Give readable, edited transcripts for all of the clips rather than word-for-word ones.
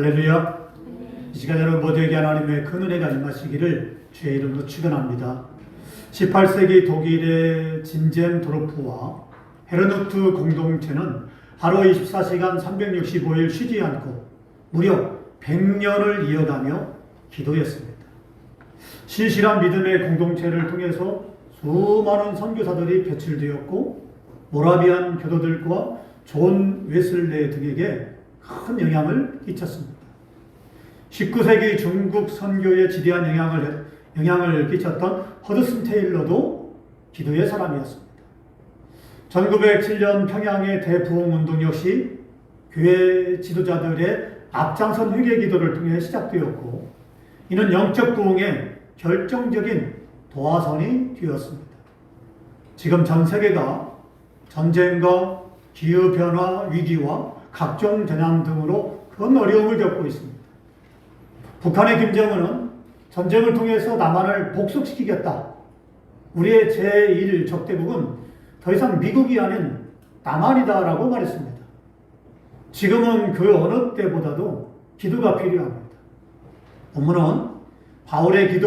할렐루야. 이 시간 여러분 모두에게 하나님의 큰 은혜가 임하시기를 주의 이름으로 축원합니다. 18세기 독일의 진젠도르프와 헤르누트 공동체는 하루 24시간 365일 쉬지 않고 무려 100년을 이어가며 기도했습니다. 신실한 믿음의 공동체를 통해서 수많은 선교사들이 배출되었고 모라비안 교도들과 존 웨슬레 등에게 큰 영향을 끼쳤습니다. 19세기 중국 선교에 지대한 영향을 끼쳤던 허드슨 테일러도 기도의 사람이었습니다. 1907년 평양의 대부흥운동 역시 교회 지도자들의 앞장선 회개 기도를 통해 시작되었고 이는 영적 부흥의 결정적인 도화선이 되었습니다. 지금 전 세계가 전쟁과 기후변화 위기와 각종 재난 등으로 큰 어려움을 겪고 있습니다. 북한의 김정은은 전쟁을 통해서 남한을 복속시키겠다. 우리의 제1 적대국은 더 이상 미국이 아닌 남한이다라고 말했습니다. 지금은 그 어느 때보다도 기도가 필요합니다. 본문은 바울의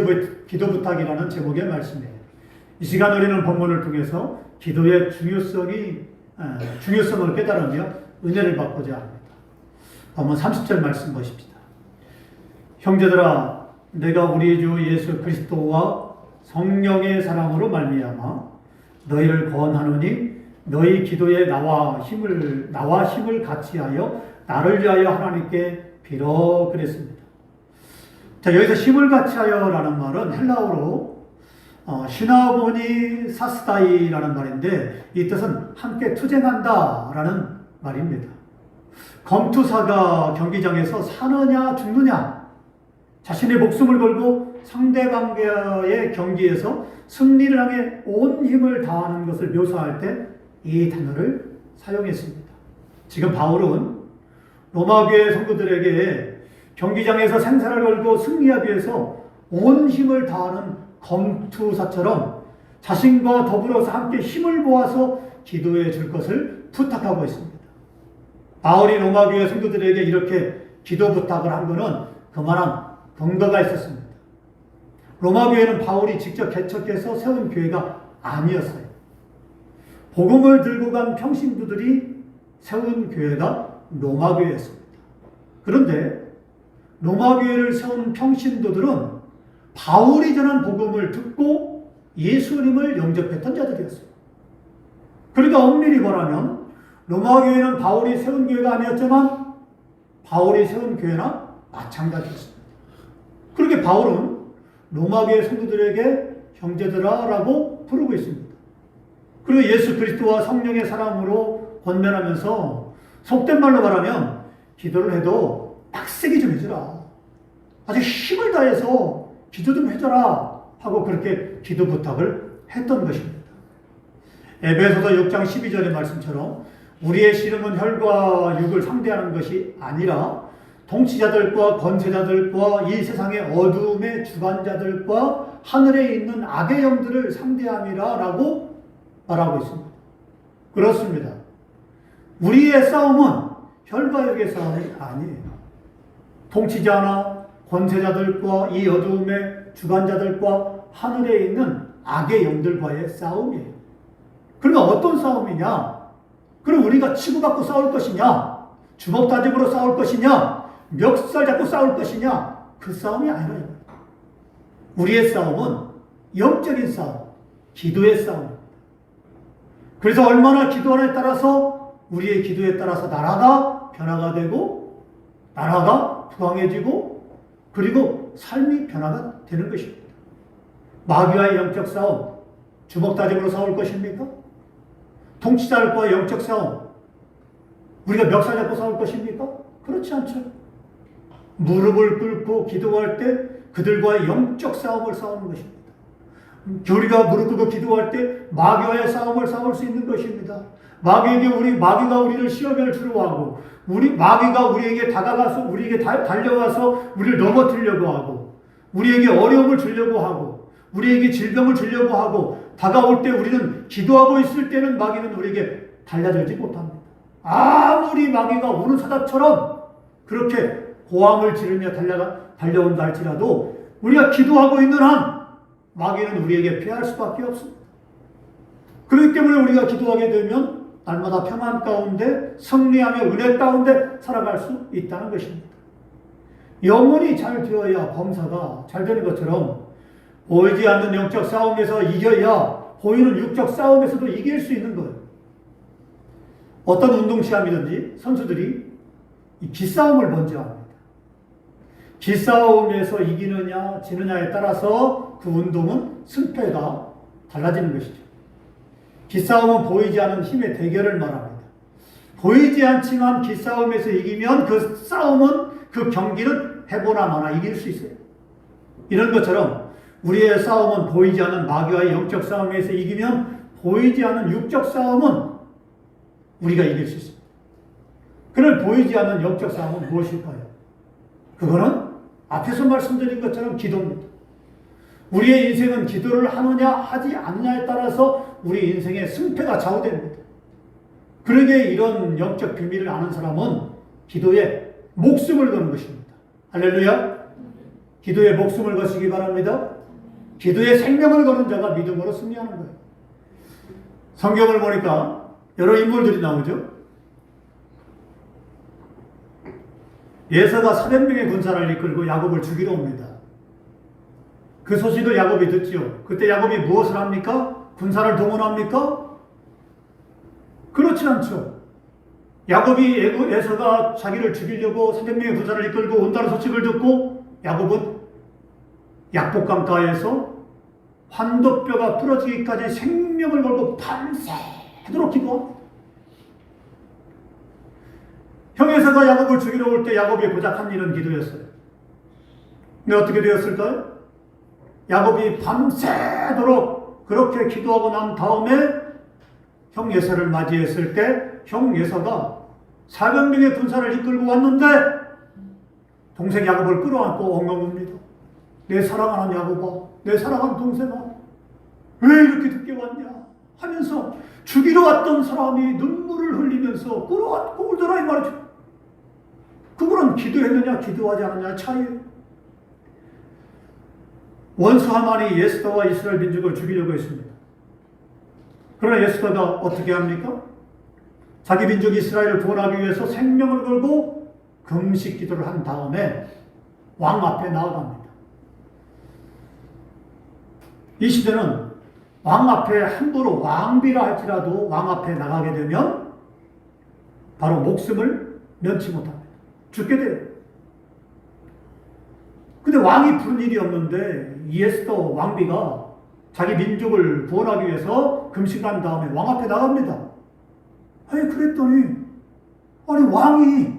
기도 부탁이라는 제목의 말씀이에요. 이 시간 우리는 본문을 통해서 기도의 중요성을 깨달으며 은혜를 받고자 합니다. 본문 30절 말씀 보십시다. 형제들아, 내가 우리 주 예수 그리스도와 성령의 사랑으로 말미암아 너희를 권하노니 너희 기도에 나와 힘을 같이하여 나를 위하여 하나님께 빌어 그랬습니다. 자, 여기서 힘을 같이하여라는 말은 헬라어로 시나고니 사스다이라는 말인데 이 뜻은 함께 투쟁한다라는 말입니다. 검투사가 경기장에서 사느냐 죽느냐 자신의 목숨을 걸고 상대방과의 경기에서 승리를 향해 온 힘을 다하는 것을 묘사할 때 이 단어를 사용했습니다. 지금 바울은 로마교회 성도들에게 경기장에서 생사를 걸고 승리하기 위해서 온 힘을 다하는 검투사처럼 자신과 더불어서 함께 힘을 모아서 기도해 줄 것을 부탁하고 있습니다. 바울이 로마교회 성도들에게 이렇게 기도 부탁을 한 것은 그만한 근거가 있었습니다. 로마교회는 바울이 직접 개척해서 세운 교회가 아니었어요. 복음을 들고 간 평신도들이 세운 교회가 로마교회였습니다. 그런데 로마교회를 세운 평신도들은 바울이 전한 복음을 듣고 예수님을 영접했던 자들이었어요. 그러니까 엄밀히 말하면 로마교회는 바울이 세운 교회가 아니었지만 바울이 세운 교회나 마찬가지였습니다. 그렇게 바울은 로마교회 성도들에게 형제들아라고 부르고 있습니다. 그리고 예수 그리스도와 성령의 사랑으로 권면하면서 속된 말로 말하면 기도를 해도 빡세게 좀 해주라. 아주 힘을 다해서 기도 좀 해줘라 하고 그렇게 기도 부탁을 했던 것입니다. 에베소서 6장 12절의 말씀처럼 우리의 씨름은 혈과 육을 상대하는 것이 아니라 통치자들과 권세자들과 이 세상의 어둠의 주관자들과 하늘에 있는 악의 영들을 상대함이라 라고 말하고 있습니다. 그렇습니다. 우리의 싸움은 혈과 육의 싸움이 아니에요. 통치자나 권세자들과 이 어둠의 주관자들과 하늘에 있는 악의 영들과의 싸움이에요. 그러면 어떤 싸움이냐? 그럼 우리가 치고받고 싸울 것이냐? 주먹 다짐으로 싸울 것이냐? 멱살 잡고 싸울 것이냐? 그 싸움이 아니라 우리의 싸움은 영적인 싸움, 기도의 싸움입니다. 그래서 얼마나 기도하느냐에 따라서 우리의 기도에 따라서 나라가 변화가 되고 나라가 부강해지고 그리고 삶이 변화가 되는 것입니다. 마귀와의 영적 싸움, 주먹 다짐으로 싸울 것입니까? 통치자들과 영적 싸움, 우리가 멱살 잡고 싸울 것입니까? 그렇지 않죠. 무릎을 꿇고 기도할 때 그들과의 영적 싸움을 싸우는 것입니다. 우리가 무릎 꿇고 기도할 때 마귀와의 싸움을 싸울 수 있는 것입니다. 마귀가 우리를 시험에 주려고 하고, 마귀가 우리에게 다가가서, 우리에게 달려와서 우리를 넘어뜨리려고 하고, 우리에게 어려움을 주려고 하고, 우리에게 질병을 주려고 하고, 다가올 때 우리는 기도하고 있을 때는 마귀는 우리에게 달려들지 못합니다. 아무리 마귀가 우는 사자처럼 그렇게 고함을 지르며 달려온다 할지라도 우리가 기도하고 있는 한 마귀는 우리에게 피할 수밖에 없습니다. 그렇기 때문에 우리가 기도하게 되면 날마다 평안 가운데 승리하며 은혜 가운데 살아갈 수 있다는 것입니다. 영혼이 잘 되어야 범사가 잘 되는 것처럼 보이지 않는 영적 싸움에서 이겨야 보이는 육적 싸움에서도 이길 수 있는 거예요. 어떤 운동 시합이든지 선수들이 이 기싸움을 먼저 합니다. 기싸움에서 이기느냐 지느냐에 따라서 그 운동은 승패가 달라지는 것이죠. 기싸움은 보이지 않는 힘의 대결을 말합니다. 보이지 않지만 기싸움에서 이기면 그 싸움은 그 경기는 해보나 마나 이길 수 있어요. 이런 것처럼 우리의 싸움은 보이지 않는 마귀와의 영적 싸움에서 이기면 보이지 않는 육적 싸움은 우리가 이길 수 있습니다. 그런 보이지 않는 영적 싸움은 무엇일까요? 그거는 앞에서 말씀드린 것처럼 기도입니다. 우리의 인생은 기도를 하느냐 하지 않느냐에 따라서 우리 인생의 승패가 좌우됩니다. 그러기에 이런 영적 비밀을 아는 사람은 기도에 목숨을 거는 것입니다. 할렐루야. 기도에 목숨을 거시기 바랍니다. 기도에 생명을 거는 자가 믿음으로 승리하는 거예요. 성경을 보니까 여러 인물들이 나오죠. 예서가 400명의 군사를 이끌고 야곱을 죽이러 옵니다. 그 소식을 야곱이 듣죠. 그때 야곱이 무엇을 합니까? 군사를 동원합니까? 그렇지 않죠. 야곱이 예서가 자기를 죽이려고 300명의 군사를 이끌고 온다는 소식을 듣고 야곱은 약복강가에서 환도뼈가 부러지기까지 생명을 걸고 밤새도록 기도합니다. 형 예서가 야곱을 죽이러 올 때 야곱이 고작 한 일은 기도였어요. 근데 어떻게 되었을까요? 야곱이 밤새도록 그렇게 기도하고 난 다음에 형 예서를 맞이했을 때 형 예서가 400명의 군사를 이끌고 왔는데 동생 야곱을 끌어안고 엉엉웁니다. 내 사랑하는 야곱아, 내 사랑하는 동생아, 왜 이렇게 늦게 왔냐 하면서 죽이러 왔던 사람이 눈물을 흘리면서 끌어안고 울더라 이 말이죠. 그거는 기도했느냐 기도하지 않느냐의 차이예요. 원수 하만이 예스더와 이스라엘 민족을 죽이려고 했습니다. 그러나 예스더가 어떻게 합니까? 자기 민족 이스라엘을 구원하기 위해서 생명을 걸고 금식 기도를 한 다음에 왕 앞에 나아갑니다. 이 시대는 왕 앞에 함부로 왕비라 할지라도 왕 앞에 나가게 되면 바로 목숨을 면치 못합니다. 죽게 돼요. 근데 왕이 부른 일이 없는데 예스더 왕비가 자기 민족을 구원하기 위해서 금식한 다음에 왕 앞에 나갑니다. 아니 그랬더니 왕이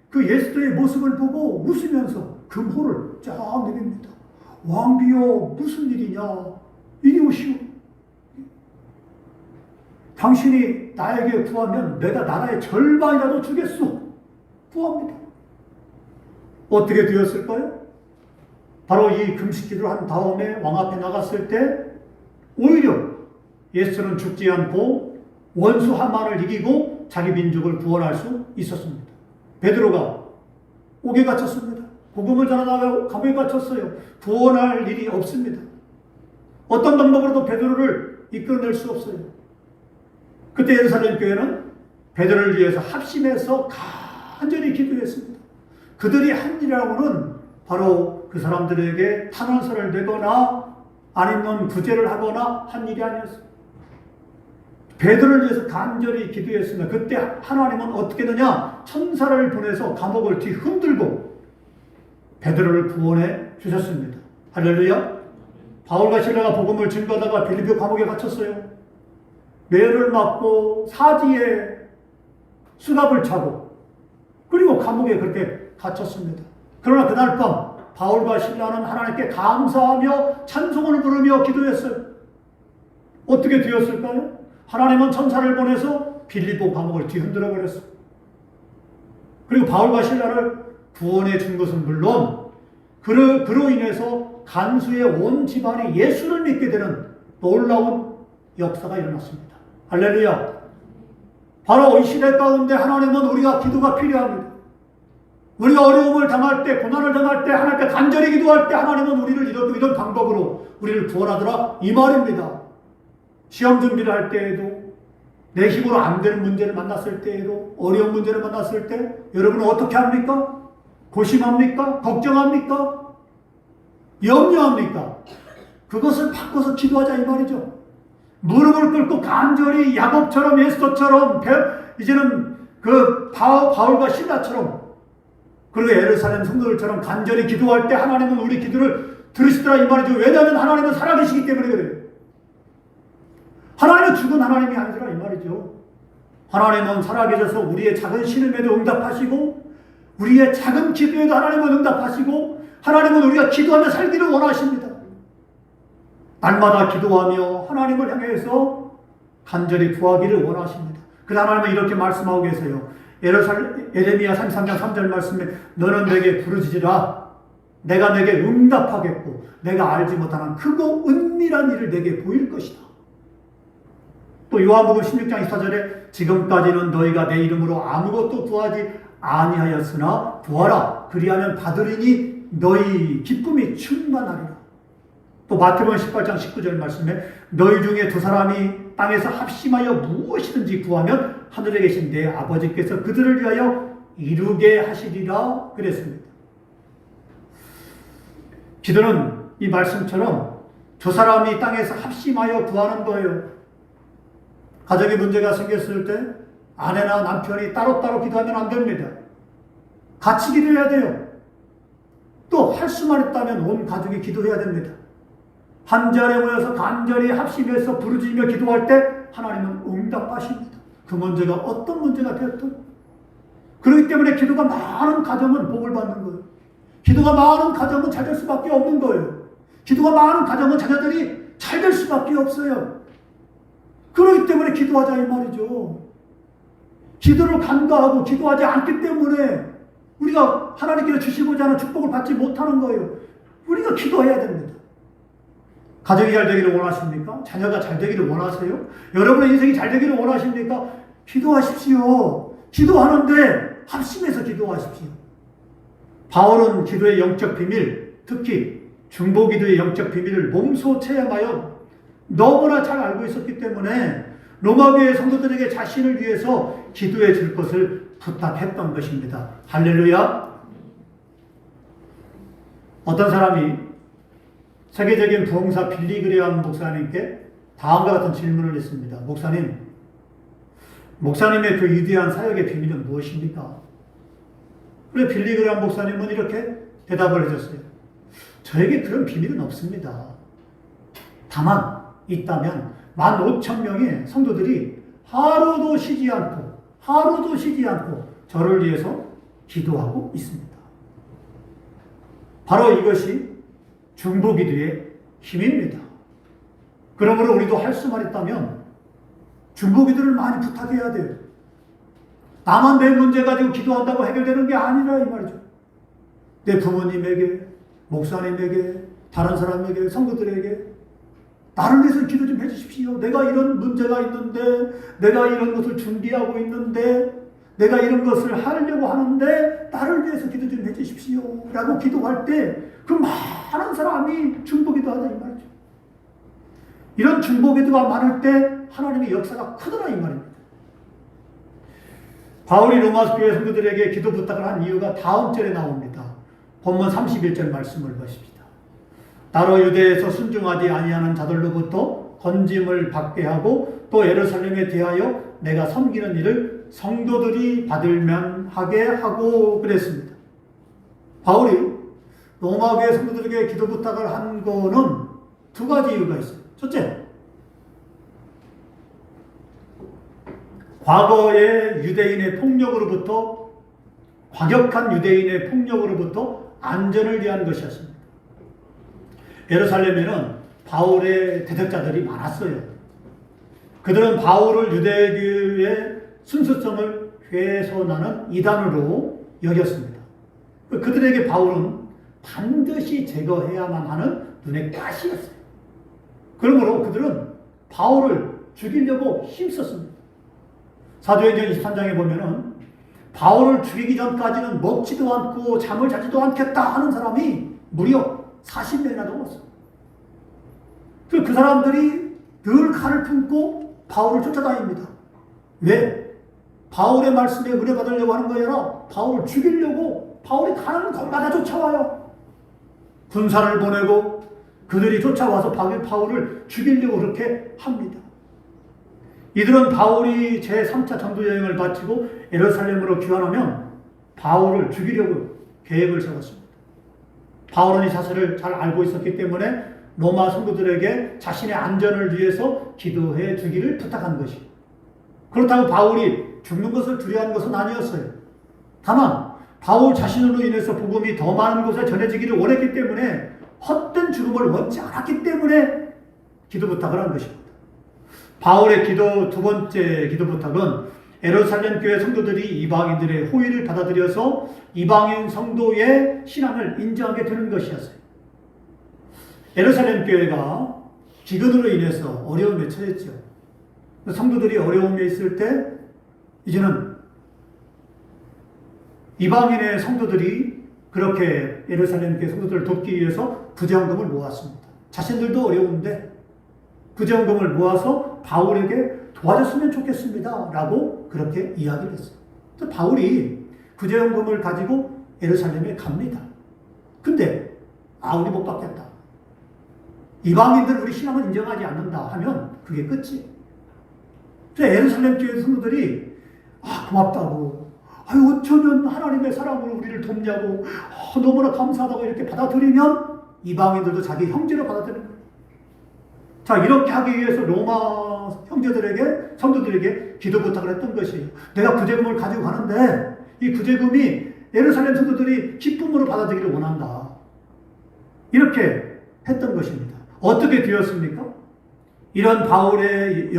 그 예스더의 모습을 보고 웃으면서 금호를 쫙 내립니다. 왕비여 무슨 일이냐? 이리 오시오. 당신이 나에게 구하면 내가 나라의 절반이라도 주겠소. 구합니다. 어떻게 되었을까요? 바로 이 금식기를 한 다음에 왕 앞에 나갔을 때 오히려 예수는 죽지 않고 원수 하만을 이기고 자기 민족을 구원할 수 있었습니다. 베드로가 옥에 갇혔습니다. 복음을 전하다가 감옥에 갇혔어요. 구원할 일이 없습니다. 어떤 방법으로도 베드로를 이끌어낼 수 없어요. 그때 예루살렘 교회는 베드로를 위해서 합심해서 간절히 기도했습니다. 그들이 한 일이라고는 바로 그 사람들에게 탄원서를 내거나 아니면 구제를 하거나 한 일이 아니었습니다. 베드로를 위해서 간절히 기도했습니다. 그때 하나님은 어떻게 했느냐? 천사를 보내서 감옥을 뒤흔들고 베드로를 구원해 주셨습니다. 할렐루야. 바울과 실라가 복음을 증거하다가 빌립보 감옥에 갇혔어요. 매를 맞고 사지에 수갑을 차고 그리고 감옥에 그렇게 갇혔습니다. 그러나 그날 밤 바울과 실라는 하나님께 감사하며 찬송을 부르며 기도했어요. 어떻게 되었을까요? 하나님은 천사를 보내서 빌립보 감옥을 뒤흔들어 버렸어요. 그리고 바울과 실라를 구원해 준 것은 물론 그로 인해서 간수의 온 집안이 예수를 믿게 되는 놀라운 역사가 일어났습니다. 할렐루야. 바로 이 시대 가운데 하나님은 우리가 기도가 필요합니다. 우리가 어려움을 당할 때, 고난을 당할 때, 하나님께 간절히 기도할 때 하나님은 우리를 이런 방법으로 우리를 구원하더라 이 말입니다. 시험 준비를 할 때에도, 내 힘으로 안 되는 문제를 만났을 때에도, 어려운 문제를 만났을 때 여러분은 어떻게 합니까? 고심합니까? 걱정합니까? 염려합니까? 그것을 바꿔서 기도하자 이 말이죠. 무릎을 꿇고 간절히 야곱처럼 에스더처럼 이제는 그 바울과 실라처럼, 그리고 예루살렘 성도들처럼 간절히 기도할 때 하나님은 우리 기도를 들으시더라 이 말이죠. 왜냐하면 하나님은 살아계시기 때문에 그래요. 하나님은 죽은 하나님이 아니더라 이 말이죠. 하나님은 살아계셔서 우리의 작은 신음에도 응답하시고, 우리의 작은 기도에도 하나님은 응답하시고, 하나님은 우리가 기도하며 살기를 원하십니다. 날마다 기도하며 하나님을 향해서 간절히 구하기를 원하십니다. 그 하나님은 이렇게 말씀하고 계세요. 에레미야 33장 3절 말씀에 너는 내게 부르짖으라. 내가 내게 응답하겠고 내가 알지 못하는 크고 은밀한 일을 내게 보일 것이다. 또 요한복음 16장 24절에 지금까지는 너희가 내 이름으로 아무것도 구하지 아니하였으나 구하라. 그리하면 받으리니 너희 기쁨이 충만하리라. 또 마태복음 18장 19절 말씀에 너희 중에 두 사람이 땅에서 합심하여 무엇이든지 구하면 하늘에 계신 내 아버지께서 그들을 위하여 이루게 하시리라 그랬습니다. 기도는 이 말씀처럼 두 사람이 땅에서 합심하여 구하는 거예요. 가정에 문제가 생겼을 때 아내나 남편이 따로따로 기도하면 안 됩니다. 같이 기도해야 돼요. 또 할 수만 있다면 온 가족이 기도해야 됩니다. 한 자리에 모여서 간절히 합심해서 부르짖으며 기도할 때 하나님은 응답하십니다. 그 문제가 어떤 문제가 되었든. 그렇기 때문에 기도가 많은 가정은 복을 받는 거예요. 기도가 많은 가정은 잘 될 수밖에 없는 거예요. 기도가 많은 가정은 자녀들이 잘 될 수밖에 없어요. 그렇기 때문에 기도하자 이 말이죠. 기도를 간과하고 기도하지 않기 때문에 우리가 하나님께서 주시고자 하는 축복을 받지 못하는 거예요. 우리가 기도해야 됩니다. 가정이 잘 되기를 원하십니까? 자녀가 잘 되기를 원하세요? 여러분의 인생이 잘 되기를 원하십니까? 기도하십시오. 기도하는데 합심해서 기도하십시오. 바울은 기도의 영적 비밀, 특히 중보기도의 영적 비밀을 몸소 체험하여 너무나 잘 알고 있었기 때문에 로마교회 성도들에게 자신을 위해서 기도해 줄 것을 부탁했던 것입니다. 할렐루야. 어떤 사람이 세계적인 부흥사 빌리그레암 목사님께 다음과 같은 질문을 했습니다. 목사님의 그 위대한 사역의 비밀은 무엇입니까? 그래 빌리그레암 목사님은 이렇게 대답을 해줬어요. 저에게 그런 비밀은 없습니다. 다만 있다면 15,000명의 성도들이 하루도 쉬지 않고 저를 위해서 기도하고 있습니다. 바로 이것이 중보기도의 힘입니다. 그러므로 우리도 할 수만 있다면 중보기도를 많이 부탁해야 돼요. 나만 내 문제 가지고 기도한다고 해결되는 게 아니라 이 말이죠. 내 부모님에게, 목사님에게, 다른 사람에게, 성도들에게 나를 위해서 기도 좀 해주십시오. 내가 이런 문제가 있는데, 내가 이런 것을 준비하고 있는데, 내가 이런 것을 하려고 하는데 나를 위해서 기도 좀 해주십시오 라고 기도할 때 그 많은 사람이 중보기도하다 이 말이죠. 이런 중보기도가 많을 때 하나님의 역사가 크더라 이 말입니다. 바울이 로마 교회 성도들에게 기도 부탁을 한 이유가 다음 절에 나옵니다. 본문 31절 말씀을 보십시다. 나로 유대에서 순종하지 아니하는 자들로부터 건짐을 받게 하고 또 예루살렘에 대하여 내가 섬기는 일을 성도들이 받을만 하게 하고 그랬습니다. 바울이 로마교회 성도들에게 기도 부탁을 한 거는 두 가지 이유가 있어요. 첫째, 과거의 유대인의 폭력으로부터, 과격한 유대인의 폭력으로부터 안전을 위한 것이었습니다. 예루살렘에는 바울의 대적자들이 많았어요. 그들은 바울을 유대교의 순수성을 훼손하는 이단으로 여겼습니다. 그들에게 바울은 반드시 제거해야만 하는 눈의 가시였어요. 그러므로 그들은 바울을 죽이려고 힘썼습니다. 사도행전 23장에 보면은 바울을 죽이기 전까지는 먹지도 않고 잠을 자지도 않겠다 하는 사람이 무려 40명이나 넘었어. 그 사람들이 늘 칼을 품고 바울을 쫓아다닙니다. 왜? 바울의 말씀에 은혜 받으려고 하는 거 아니라 바울을 죽이려고 바울이 가는 곳마다 쫓아와요. 군사를 보내고 그들이 쫓아와서 바울을 죽이려고 그렇게 합니다. 이들은 바울이 제3차 전도 여행을 마치고 예루살렘으로 귀환하면 바울을 죽이려고 계획을 세웠습니다. 바울은 이 사실을 잘 알고 있었기 때문에 로마 성도들에게 자신의 안전을 위해서 기도해 주기를 부탁한 것이에요. 그렇다고 바울이 죽는 것을 두려워하는 것은 아니었어요. 다만 바울 자신으로 인해서 복음이 더 많은 곳에 전해지기를 원했기 때문에 헛된 죽음을 원치 않았기 때문에 기도 부탁을 한 것입니다. 바울의 두 번째 기도 부탁은 예루살렘 교회 성도들이 이방인들의 호의를 받아들여서 이방인 성도의 신앙을 인정하게 되는 것이었어요. 예루살렘 교회가 기근으로 인해서 어려움에 처했죠. 성도들이 어려움에 있을 때 이제는 이방인의 성도들이 그렇게 예루살렘 교회 성도들을 돕기 위해서 부정금을 모았습니다. 자신들도 어려운데 부정금을 모아서 바울에게 도와줬으면 좋겠습니다 라고 그렇게 이야기를 했어요. 바울이 부정금을 가지고 예루살렘에 갑니다. 근데 우리 못 받겠다. 이방인들 우리 신앙을 인정하지 않는다 하면 그게 끝이에요. 예루살렘 교회 성도들이 고맙다고, 어쩌면 하나님의 사랑으로 우리를 돕냐고, 너무나 감사하다고 이렇게 받아들이면 이방인들도 자기 형제로 받아들이는 거예요. 자, 이렇게 하기 위해서 로마 형제들에게, 성도들에게 기도 부탁을 했던 것이에요. 내가 구제금을 가지고 가는데 이 구제금이 예루살렘 성도들이 기쁨으로 받아들이기를 원한다. 이렇게 했던 것입니다. 어떻게 되었습니까? 이런 바울의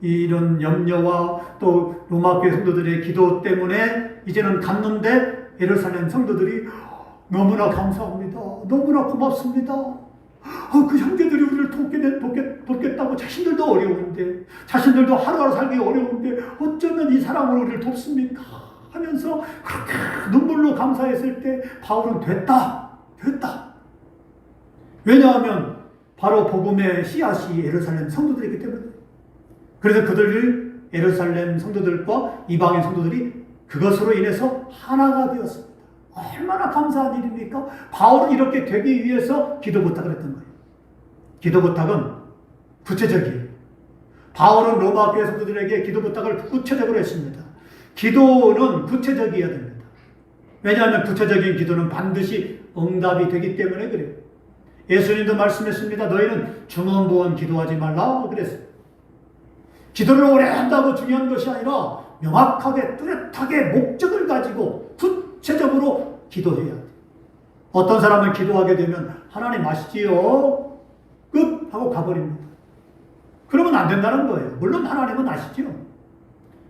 이런 염려와 또 로마 교회 성도들의 기도 때문에 이제는 갔는데 예루살렘 성도들이 너무나 감사합니다. 너무나 고맙습니다. 그 형제들이 우리를 돕겠다고 자신들도 어려운데, 자신들도 하루하루 살기 어려운데 어쩌면 이 사랑으로 우리를 돕습니까? 하면서 그렇게 눈물로 감사했을 때 바울은 됐다. 왜냐하면 바로 복음의 씨앗이 예루살렘 성도들이기 때문에. 그래서 그들을 예루살렘 성도들과 이방인 성도들이 그것으로 인해서 하나가 되었습니다. 얼마나 감사한 일입니까? 바울은 이렇게 되기 위해서 기도 부탁을 했던 거예요. 기도 부탁은 구체적이에요. 바울은 로마 교회 성도들에게 기도 부탁을 구체적으로 했습니다. 기도는 구체적이어야 됩니다. 왜냐하면 구체적인 기도는 반드시 응답이 되기 때문에 그래요. 예수님도 말씀했습니다. 너희는 중언부언 기도하지 말라 그랬어요. 기도를 오래 한다고 중요한 것이 아니라 명확하게 뚜렷하게 목적을 가지고 구체적으로 기도해야 돼요. 어떤 사람은 기도하게 되면 하나님 아시지요? 끝! 하고 가버립니다. 그러면 안 된다는 거예요. 물론 하나님은 아시죠.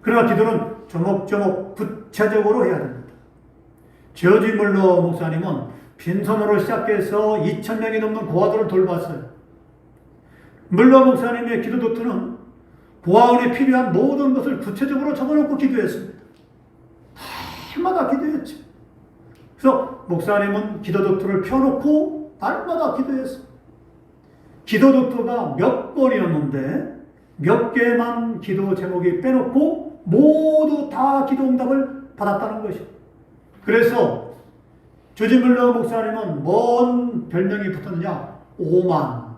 그러나 기도는 조목조목 구체적으로 해야 됩니다. 조지 물러 목사님은 빈손으로 시작해서 2,000명이 넘는 고아들을 돌봤어요. 물러 목사님의 기도 도트는 고아원에 필요한 모든 것을 구체적으로 적어놓고 기도했습니다. 날마다 기도했죠. 그래서 목사님은 기도 도트를 펴놓고 날마다 기도했어요. 기도 도트가 몇 권이었는데 몇 개만 기도 제목이 빼놓고 모두 다 기도 응답을 받았다는 것이죠. 그래서 조지 물러 목사님은 뭔 별명이 붙었느냐? 5만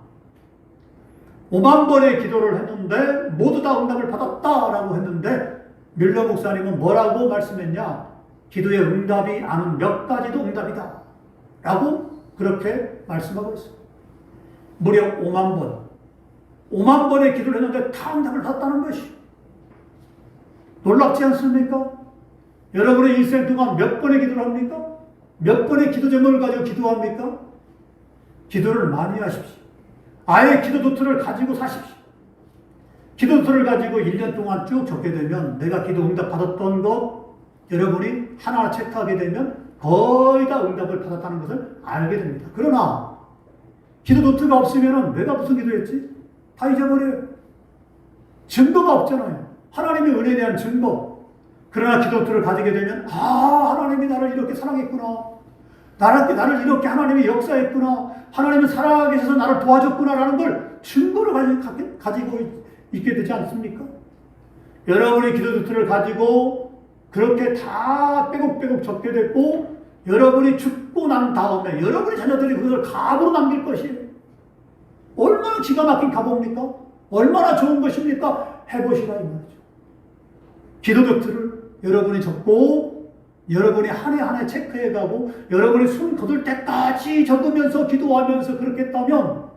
번의 기도를 했는데 모두 다 응답을 받았다라고 했는데 밀러 목사님은 뭐라고 말씀했냐? 기도의 응답이 아는 몇 가지도 응답이다 라고 그렇게 말씀하고 있습니다. 무려 5만 번의 기도를 했는데 다 응답을 받았다는 것이 놀랍지 않습니까? 여러분의 일생 동안 몇 번의 기도를 합니까? 몇 번의 기도 제목을 가지고 기도합니까? 기도를 많이 하십시오. 아예 기도 도트를 가지고 사십시오. 기도 도트를 가지고 1년 동안 쭉 적게 되면 내가 기도 응답 받았던 것 여러분이 하나하나 체크하게 되면 거의 다 응답을 받았다는 것을 알게 됩니다. 그러나 기도 도트가 없으면 내가 무슨 기도했지? 다 잊어버려요. 증거가 없잖아요. 하나님의 은혜에 대한 증거. 그러나 기도틀을 가지게 되면 하나님이 나를 이렇게 사랑했구나. 나를 이렇게 하나님이 역사했구나. 하나님은 살아계셔서 나를 도와줬구나라는 걸 증거로 가지고 있게 되지 않습니까? 여러분이 기도틀을 가지고 그렇게 다 빼곡빼곡 적게 됐고 여러분이 죽고 난 다음에 여러분의 자녀들이 그것을 갑으로 남길 것이에요. 얼마나 기가 막힌 갑입니까? 얼마나 좋은 것입니까? 해보시라 이 말이죠. 기도틀을 여러분이 적고 여러분이 한 해 한 해 체크해가고 여러분이 숨 거둘 때까지 적으면서 기도하면서 그렇게 했다면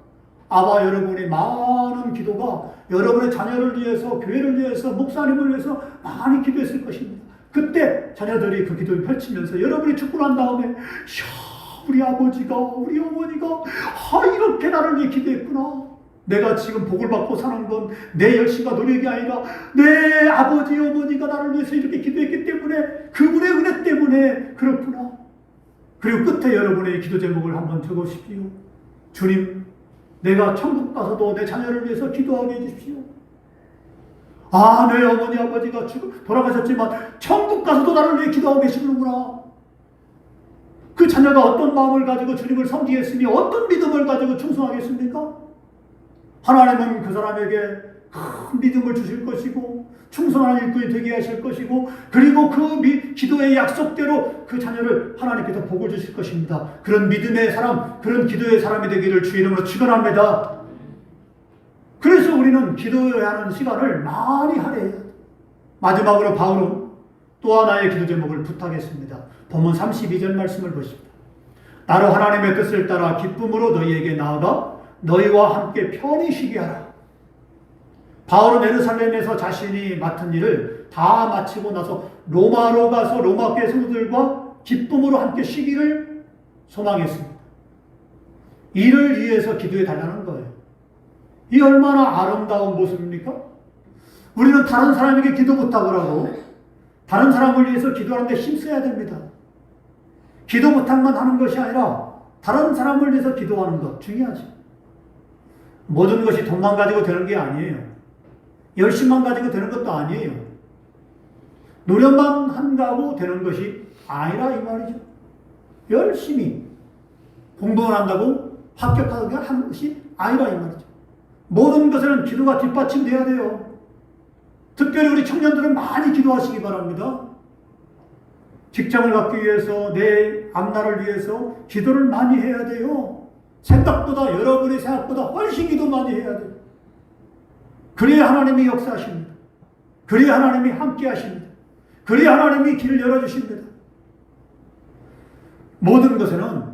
아마 여러분의 많은 기도가 여러분의 자녀를 위해서 교회를 위해서 목사님을 위해서 많이 기도했을 것입니다. 그때 자녀들이 그 기도를 펼치면서 여러분이 죽고 난 다음에 우리 아버지가 우리 어머니가 이렇게 나를 위해 기도했구나. 내가 지금 복을 받고 사는 건 내 열심과 노력이 아니라 내 아버지 어머니가 나를 위해서 이렇게 기도했기 때문에 그분의 은혜 때문에 그렇구나. 그리고 끝에 여러분의 기도 제목을 한번 적으십시오. 주님, 내가 천국 가서도 내 자녀를 위해서 기도하게 해주십시오. 내 어머니 아버지가 돌아가셨지만 천국 가서도 나를 위해 기도하고 계시는구나. 그 자녀가 어떤 마음을 가지고 주님을 섬기겠으며 어떤 믿음을 가지고 충성하겠습니까? 하나님은 그 사람에게 큰 믿음을 주실 것이고 충성한 일꾼이 되게 하실 것이고 그리고 그 기도의 약속대로 그 자녀를 하나님께서 복을 주실 것입니다. 그런 믿음의 사람, 그런 기도의 사람이 되기를 주의 이름으로 축원합니다. 그래서 우리는 기도해야 하는 시간을 많이 할애해야 돼요. 마지막으로 바울은 또 하나의 기도 제목을 부탁했습니다. 본문 32절 말씀을 보십니다. 나로 하나님의 뜻을 따라 기쁨으로 너희에게 나아가 너희와 함께 편히 쉬게 하라. 바울은 예루살렘에서 자신이 맡은 일을 다 마치고 나서 로마로 가서 로마 교회 성도들과 기쁨으로 함께 쉬기를 소망했습니다. 이를 위해서 기도해 달라는 거예요. 이 얼마나 아름다운 모습입니까? 우리는 다른 사람에게 기도 부탁을 하고 다른 사람을 위해서 기도하는데 힘써야 됩니다. 기도 부탁만 하는 것이 아니라 다른 사람을 위해서 기도하는 것 중요하죠. 모든 것이 돈만 가지고 되는 게 아니에요. 열심만 가지고 되는 것도 아니에요. 노력만 한다고 되는 것이 아니라 이 말이죠. 열심히 공부를 한다고 합격하는 것이 아니라 이 말이죠. 모든 것에는 기도가 뒷받침돼야 돼요. 특별히 우리 청년들은 많이 기도하시기 바랍니다. 직장을 갖기 위해서 내 앞날을 위해서 기도를 많이 해야 돼요. 생각보다 여러분의 생각보다 훨씬 기도 많이 해야 돼요. 그래야 하나님이 역사하십니다. 그래야 하나님이 함께 하십니다. 그래야 하나님이 길을 열어주십니다. 모든 것에는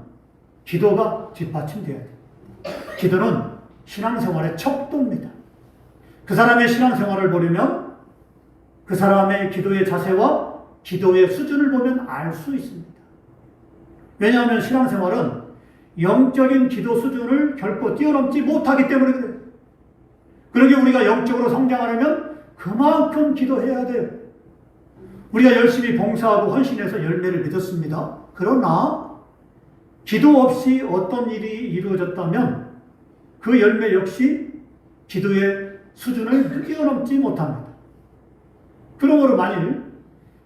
기도가 뒷받침돼야 돼요. 기도는 신앙생활의 척도입니다. 그 사람의 신앙생활을 보려면 그 사람의 기도의 자세와 기도의 수준을 보면 알 수 있습니다. 왜냐하면 신앙생활은 영적인 기도 수준을 결코 뛰어넘지 못하기 때문에 그래요. 그러게 우리가 영적으로 성장하려면 그만큼 기도해야 돼요. 우리가 열심히 봉사하고 헌신해서 열매를 맺었습니다. 그러나 기도 없이 어떤 일이 이루어졌다면 그 열매 역시 기도의 수준을 뛰어넘지 못합니다. 그러므로 만일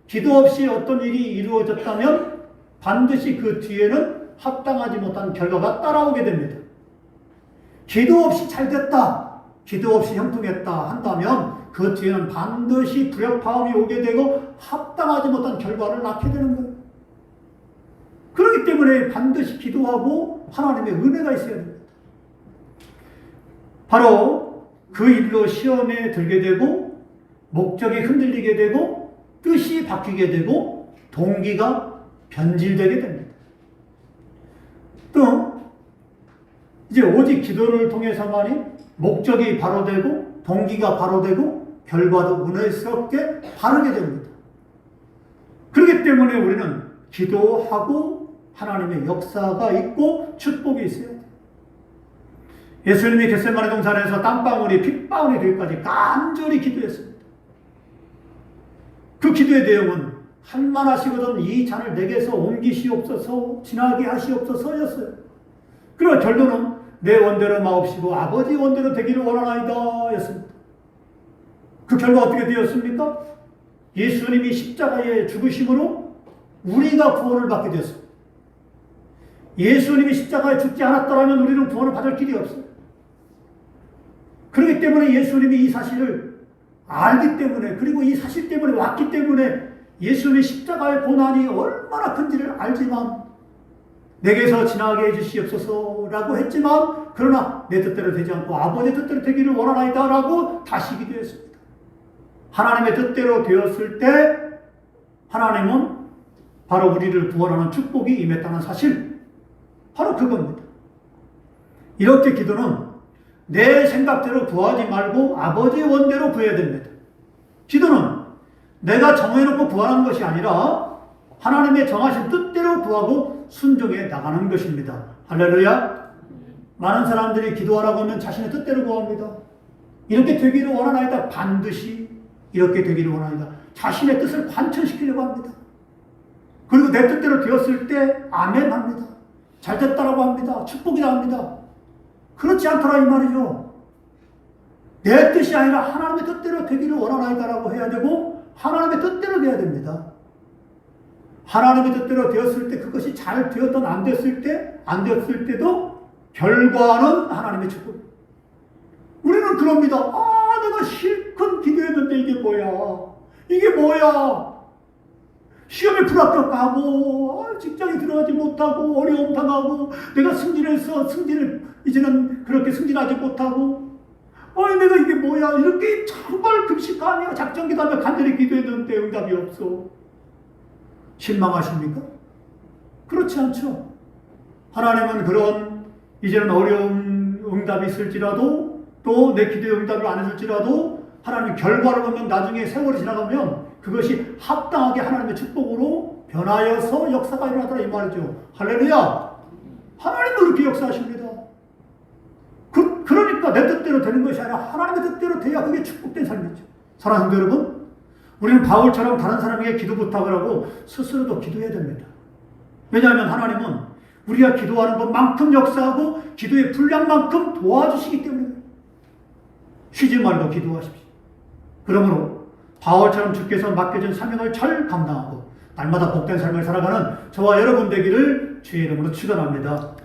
기도 없이 어떤 일이 이루어졌다면 반드시 그 뒤에는 합당하지 못한 결과가 따라오게 됩니다. 기도 없이 잘 됐다, 기도 없이 형통했다 한다면 그 뒤에는 반드시 불협화음이 오게 되고 합당하지 못한 결과를 낳게 되는 거예요. 그렇기 때문에 반드시 기도하고 하나님의 은혜가 있어야 됩니다. 바로 그 일로 시험에 들게 되고 목적이 흔들리게 되고 뜻이 바뀌게 되고 동기가 변질되게 됩니다. 또 이제 오직 기도를 통해서만이 목적이 바로 되고 동기가 바로 되고 결과도 은혜스럽게 바르게 됩니다. 그렇기 때문에 우리는 기도하고 하나님의 역사가 있고 축복이 있어야 돼요. 예수님이 겟세마네 동산에서 땀방울이 핏방울이 되기까지 간절히 기도했습니다. 그 기도의 내용은 할만하시거든 이 잔을 내게서 옮기시옵소서 지나게 하시옵소서였어요. 그러나 결론은 내 원대로 마옵시고 아버지 원대로 되기를 원하나이다 였습니다. 그 결과 어떻게 되었습니까? 예수님이 십자가의 죽으심으로 우리가 구원을 받게 되었습니다. 예수님이 십자가에 죽지 않았더라면 우리는 구원을 받을 길이 없어요. 그렇기 때문에 예수님이 이 사실을 알기 때문에, 그리고 이 사실 때문에 왔기 때문에 예수님의 십자가의 고난이 얼마나 큰지를 알지만 내게서 지나게 해주시옵소서라고 했지만, 그러나 내 뜻대로 되지 않고 아버지의 뜻대로 되기를 원하나이다 라고 다시 기도했습니다. 하나님의 뜻대로 되었을 때 하나님은 바로 우리를 구원하는 축복이 임했다는 사실, 바로 그겁니다. 이렇게 기도는 내 생각대로 구하지 말고 아버지의 원대로 구해야 됩니다. 기도는 내가 정해놓고 구하는 것이 아니라 하나님의 정하신 뜻대로 구하고 순종해 나가는 것입니다. 할렐루야. 많은 사람들이 기도하라고 하면 자신의 뜻대로 구합니다. 이렇게 되기를 원하나이다. 반드시 이렇게 되기를 원하나이다. 자신의 뜻을 관철시키려고 합니다. 그리고 내 뜻대로 되었을 때 아멘 합니다. 잘 됐다라고 합니다. 축복이다 합니다. 그렇지 않더라 이 말이죠. 내 뜻이 아니라 하나님의 뜻대로 되기를 원하나이다라고 해야 되고, 하나님의 뜻대로 돼야 됩니다. 하나님의 뜻대로 되었을 때 그것이 잘 되었든 안 됐을 때, 안 되었을 때도 결과는 하나님의 축복. 우리는 그럽니다. 내가 실컷 기도했는데 이게 뭐야? 이게 뭐야? 시험에 불합격하고, 직장에 들어가지 못하고, 어려움 당하고, 내가 승진해서 이제는 그렇게 승진하지 못하고, 내가 이게 뭐야? 이렇게 정말 급식하며 작전 기도하며 간절히 기도했는데 응답이 없어. 실망하십니까? 그렇지 않죠. 하나님은 그런 이제는 어려운 응답이 있을지라도, 또 내 기도의 응답을 안 했을지라도 하나님 결과를 보면 나중에 세월이 지나가면 그것이 합당하게 하나님의 축복으로 변하여서 역사가 일어나더라 이 말이죠. 할렐루야. 하나님은 그렇게 역사하십니다. 그러니까 내 뜻대로 되는 것이 아니라 하나님의 뜻대로 돼야 그게 축복된 삶이죠. 사랑하는 성도 여러분, 우리는 바울처럼 다른 사람에게 기도 부탁을 하고 스스로도 기도해야 됩니다. 왜냐하면 하나님은 우리가 기도하는 것만큼 역사하고 기도의 분량만큼 도와주시기 때문에 쉬지 말고 기도하십시오. 그러므로 바울처럼 주께서 맡겨준 사명을 잘 감당하고 날마다 복된 삶을 살아가는 저와 여러분 되기를 주의 이름으로 축원합니다.